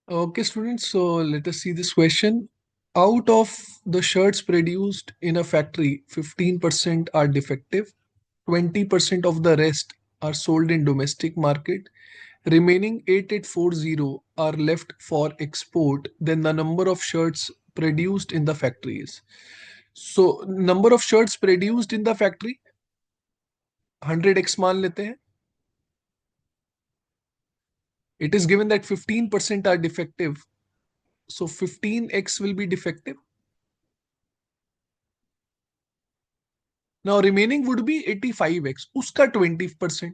Okay, students, so let us see this question. Out of the shirts produced in a factory, 15% are defective, 20% of the rest are sold in domestic market, remaining 8840 are left for export, then the number of shirts produced in the factory is. So, number of shirts produced in the factory, 100x मान लेते हैं. It is given that 15% are defective. So 15x will be defective. Now remaining would be 85x. Uska 20%.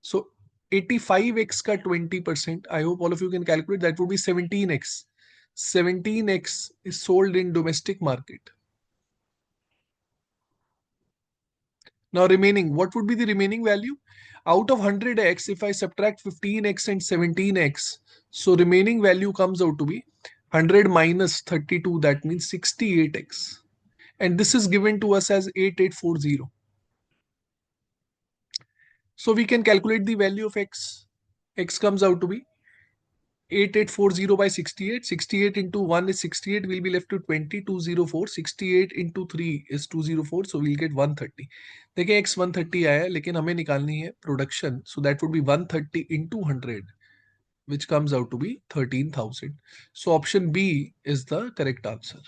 So 85x ka 20%. I hope all of you can calculate. That would be 17x. 17x is sold in domestic market. Now remaining, what would be the remaining value? Out of 100x, if I subtract 15x and 17x, so remaining value comes out to be 100 minus 32. That means 68x. And this is given to us as 8840. So we can calculate the value of x. X comes out to be 8840 by 68. 68 into 1 is 68. We'll be left to 2204. 68 into 3 is 204. So we'll get 130. देखिए x 130 आया है लेकिन हमें निकालनी है production. So that would be 130 into 100, which comes out to be 13,000. So option B is the correct answer.